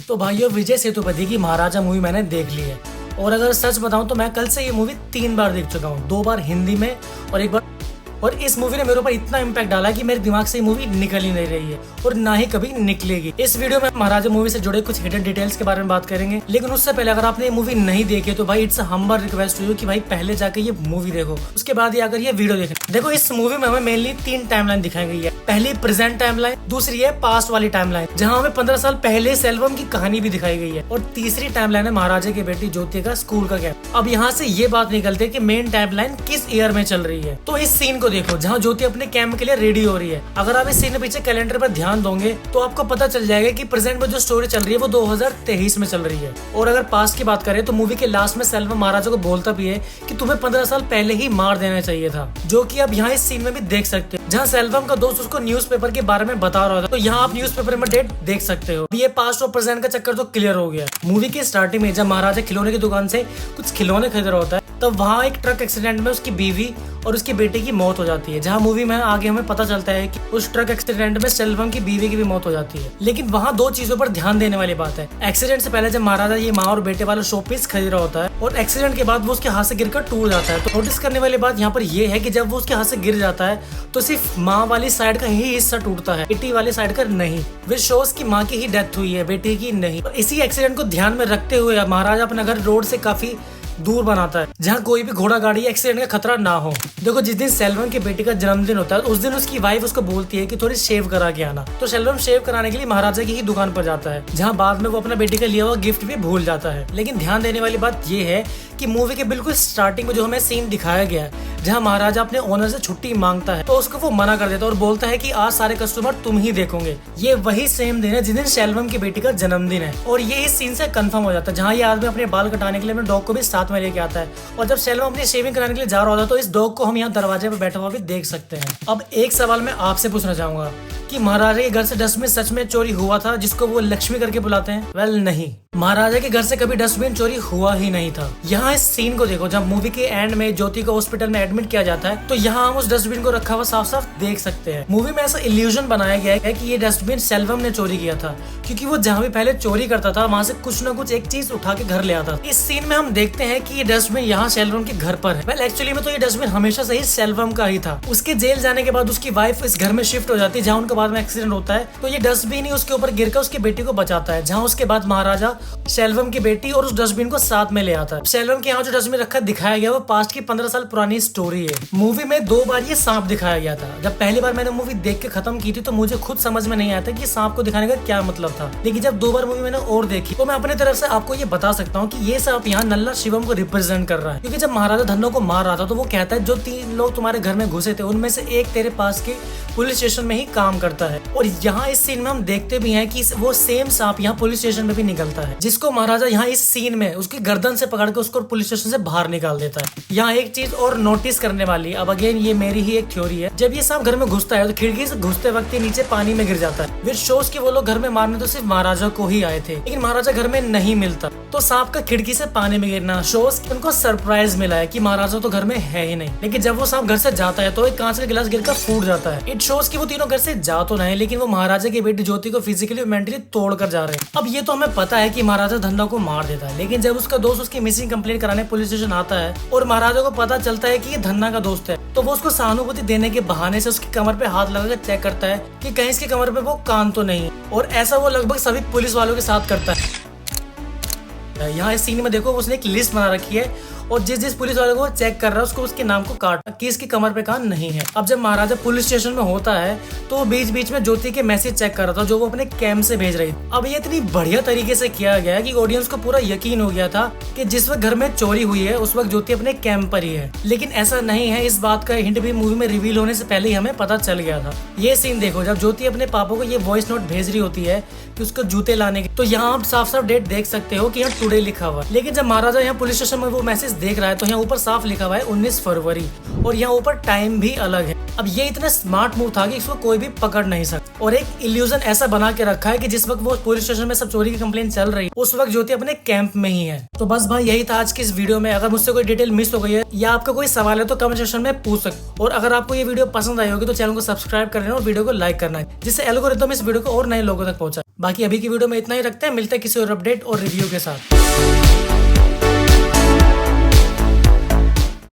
तो भाइयों, विजय सेतुपति की महाराजा मूवी मैंने देख ली है। और अगर सच बताऊं तो मैं कल से ये मूवी 3 बार देख चुका हूँ, 2 बार हिंदी में और 1 बार। और इस मूवी ने मेरे ऊपर इतना इम्पैक्ट डाला कि मेरे दिमाग से ये मूवी निकल ही नहीं रही है और ना ही कभी निकलेगी। इस वीडियो में महाराजा मूवी से जुड़े कुछ हिडन डिटेल्स के बारे में बात करेंगे, लेकिन उससे पहले अगर आपने ये मूवी नहीं देखी तो भाई it's humble request to you कि भाई पहले जाकर ये मूवी देखो, उसके बाद ही अगर ये वीडियो देखना। देखो, इस मूवी में हमें मेनली 3 टाइमलाइन दिखाई गई है। पहली प्रेजेंट टाइमलाइन, दूसरी है पास्ट वाली टाइमलाइन जहाँ हमें 15 साल पहले सेल्वम की कहानी भी दिखाई गई है, और तीसरी टाइमलाइन है महाराजा की बेटी ज्योति का स्कूल का कैंप। अब यहाँ से ये बात निकलती है कि मेन टाइमलाइन किस ईयर में चल रही है। तो इस सीन को देखो जहाँ ज्योति अपने कैंप के लिए रेडी हो रही है। अगर आप इस सीन में पीछे कैलेंडर पर ध्यान दोगे तो आपको पता चल जाएगा कि प्रेजेंट में जो स्टोरी चल रही है वो 2023 में चल रही है। और अगर पास्ट की बात करें तो मूवी के लास्ट में सेल्वम महाराजा को बोलता भी है कि तुम्हें 15 साल पहले ही मार देना चाहिए था, जो कि अब यहाँ इस सीन में भी देख सकते हो, जहाँ सेल्वम का दोस्त उसको न्यूज़पेपर के बारे में बता रहा था। तो यहाँ आप न्यूज़पेपर में डेट देख सकते हो। ये पास्ट और प्रेजेंट का चक्कर तो क्लियर हो गया। मूवी के स्टार्टिंग में जब महाराजा खिलौने की दुकान से कुछ खिलौने खरीद रहा होता है, तब वहाँ एक ट्रक एक्सीडेंट में उसकी बीवी और उसके बेटे की मौत हो जाती है। जहाँ मूवी में आगे हमें पता चलता है कि उस ट्रक एक्सीडेंट में सेल्वम की बीवी की भी मौत हो जाती है। लेकिन वहाँ 2 चीजों पर ध्यान देने वाली बात है। एक्सीडेंट से पहले जब महाराजा ये माँ और बेटे वाला शो पीस खरीद रहा होता है, और एक्सीडेंट के बाद वो उसके हाथ से गिरकर टूट जाता है। तो नोटिस करने वाली बात यहाँ पर यह है कि जब वो उसके हाथ से गिर जाता है तो सिर्फ माँ वाली साइड का ही हिस्सा टूटता है, बेटी वाली साइड का नहीं। विच शोज की माँ की ही डेथ हुई है, बेटे की नहीं। तो इसी एक्सीडेंट को ध्यान में रखते हुए महाराजा अपना घर रोड से काफी दूर बनाता है, जहाँ कोई भी घोड़ा गाड़ी एक्सीडेंट का खतरा ना हो। देखो, जिस दिन सेल्वम के बेटे का जन्मदिन होता है उस दिन उसकी वाइफ उसको बोलती है कि थोड़ी शेव करा के आना। तो सेल्वम शेव कराने के लिए महाराजा की ही दुकान पर जाता है, जहाँ बाद में वो अपना बेटे का लिया हुआ गिफ्ट भी भूल जाता है। लेकिन ध्यान देने वाली बात ये है कि मूवी के बिल्कुल स्टार्टिंग में जो हमें सीन दिखाया गया है, जहाँ महाराजा अपने ओनर से छुट्टी मांगता है, तो उसको वो मना कर देता है और बोलता है कि आज सारे कस्टमर तुम ही देखोगे। ये वही सेम दिन है जिस दिन सेल्वम की बेटी का जन्मदिन है, और ये इस सीन से कंफर्म हो जाता है, जहाँ ये आदमी अपने बाल कटाने के लिए अपने डॉग को भी साथ में लेके आता है। और जब सेल्वम अपनी शेविंग कराने के लिए जा रहा होता है तो इस डॉग को हम यहाँ दरवाजे पर बैठा हुआ भी देख सकते हैं। अब एक सवाल मैं आपसे पूछना चाहूंगा कि महाराजा के घर से डस्टबिन सच में चोरी हुआ था, जिसको वो लक्ष्मी करके बुलाते हैं? वेल नहीं, महाराजा के घर से कभी डस्टबिन चोरी हुआ ही नहीं था। यहाँ इस सीन को देखो, जब मूवी के एंड में ज्योति को हॉस्पिटल में एडमिट किया जाता है तो यहाँ हम उस डस्टबिन को रखा हुआ साफ साफ देख सकते हैं। मूवी में ऐसा इल्यूजन बनाया गया है कि ये डस्टबिन सेल्वम ने चोरी किया था, क्योंकि वो जहाँ भी पहले चोरी करता था वहाँ से कुछ न कुछ एक चीज उठा के घर ले आता। इस सीन में हम देखते हैं कि ये डस्टबिन यहाँ सेल्वम के घर पर है। वेल एक्चुअली में तो ये डस्टबिन हमेशा से ही सेल्वम का ही था। उसके जेल जाने के बाद उसकी वाइफ इस घर में शिफ्ट हो जाती है, जहाँ उनका बाद में एक्सीडेंट होता है। तो ये डस्टबिन ही उसके ऊपर गिरकर उसकी बेटी को बचाता है, जहाँ उसके बाद महाराजा सेल्वम की बेटी और उस डस्टबिन को साथ में ले आता है। सेल्वम के यहाँ जो डस्टबिन रखा दिखाया गया वो पास्ट की 15 साल पुरानी स्टोरी है। मूवी में 2 बार ये सांप दिखाया गया था। जब पहली बार मैंने मूवी देख के खत्म की थी तो मुझे खुद समझ में नहीं आया था कि सांप को दिखाने का क्या मतलब था, लेकिन जब 2 बार मूवी मैंने और देखी तो मैं अपनी तरफ से आपको ये बता सकता हूँ कि ये सांप यहाँ नल्ला शिवम को रिप्रेजेंट कर रहा है। क्योंकि जब महाराजा धन्नो को मार रहा था तो वो कहता है जो 3 लोग तुम्हारे घर में घुसे थे उनमें से एक तेरे पास के पुलिस स्टेशन में ही काम करता है। और यहाँ इस सीन में हम देखते भी हैं कि वो सेम सांप यहाँ पुलिस स्टेशन में भी निकलता है, जिसको महाराजा यहाँ इस सीन में उसकी गर्दन से पकड़ के उसको पुलिस स्टेशन से बाहर निकाल देता है। यहाँ एक चीज और नोटिस करने वाली, अब अगेन ये मेरी ही एक थ्योरी है, जब ये सांप घर में घुसता है तो खिड़की से घुसते वक्त नीचे पानी में गिर जाता है। विच शोज कि वो लोग घर में मारने तो सिर्फ महाराजा को ही आए थे, लेकिन महाराजा घर में नहीं मिलता। तो सांप का खिड़की से पानी में गिरना शोज उनको सरप्राइज मिला है कि महाराजा तो घर में है ही नहीं। लेकिन जब वो सांप घर से जाता है तो एक कांच का गिलास गिरकर फूट जाता है। इट शोज कि वो तीनों घर से जा तो नहीं, लेकिन वो महाराजा की बेटी ज्योति को फिजिकली और मेंटली तोड़ कर जा रहे हैं। अब ये तो हमें पता है कि महाराजा धन्ना को मार देता है, लेकिन जब उसका दोस्त उसकी मिसिंग कंप्लेंट कराने पुलिस स्टेशन आता है और महाराजा को पता चलता है कि ये धन्ना का दोस्त है, तो वो उसको सहानुभूति देने के बहाने से उसकी कमर पे हाथ लगाकर चेक करता है कि कहीं इसकी कमर पे वो कान तो नहीं, और ऐसा वो लगभग सभी पुलिस वालों के साथ करता है। यहाँ इस सीन में देखो उसने एक लिस्ट बना रखी है और जिस जिस पुलिस वाले को चेक कर रहा है उसको उसके नाम को काट कि इसकी कमर पे कान नहीं है। अब जब महाराजा पुलिस स्टेशन में होता है तो वो बीच बीच में ज्योति के मैसेज चेक कर रहा था जो वो अपने कैंप से भेज रही थी। अब ये इतनी बढ़िया तरीके से किया गया है कि ऑडियंस को पूरा यकीन हो गया था कि जिस वक्त घर में चोरी हुई है उस वक्त ज्योति अपने कैंप पर ही है। लेकिन ऐसा नहीं है, इस बात का हिंट भी मूवी में रिवील होने से पहले ही हमें पता चल गया था। ये सीन देखो, जब ज्योति अपने पापा को ये वॉइस नोट भेज रही होती है कि उसको जूते लाने के, तो यहाँ आप साफ साफ डेट देख सकते हो कि यहाँ टुडे लिखा हुआ। लेकिन जब महाराजा यहाँ पुलिस स्टेशन में वो मैसेज देख रहा है तो यहाँ ऊपर साफ लिखा हुआ है 19 फरवरी और यहाँ ऊपर टाइम भी अलग है। अब ये इतना स्मार्ट मूव था कि इसको कोई भी पकड़ नहीं सकता और एक इल्यूजन ऐसा बना के रखा है कि जिस वक्त वो पुलिस स्टेशन में सब चोरी की कंप्लेंट चल रही है उस वक्त ज्योति अपने कैंप में ही है। तो बस भाई यही था आज की इस वीडियो में। अगर मुझसे कोई डिटेल मिस हो गई है या आपका कोई सवाल है तो कमेंट सेक्शन में पूछ सकते। और अगर आपको ये वीडियो पसंद आई होगी तो चैनल को सब्सक्राइब कर लेना और वीडियो को लाइक करना है, जिससे एल्गोरिथम इस वीडियो को और नए लोगों तक पहुंचा। बाकी अभी की वीडियो में इतना ही रखते हैं, मिलते हैं किसी और अपडेट और रिव्यू के साथ।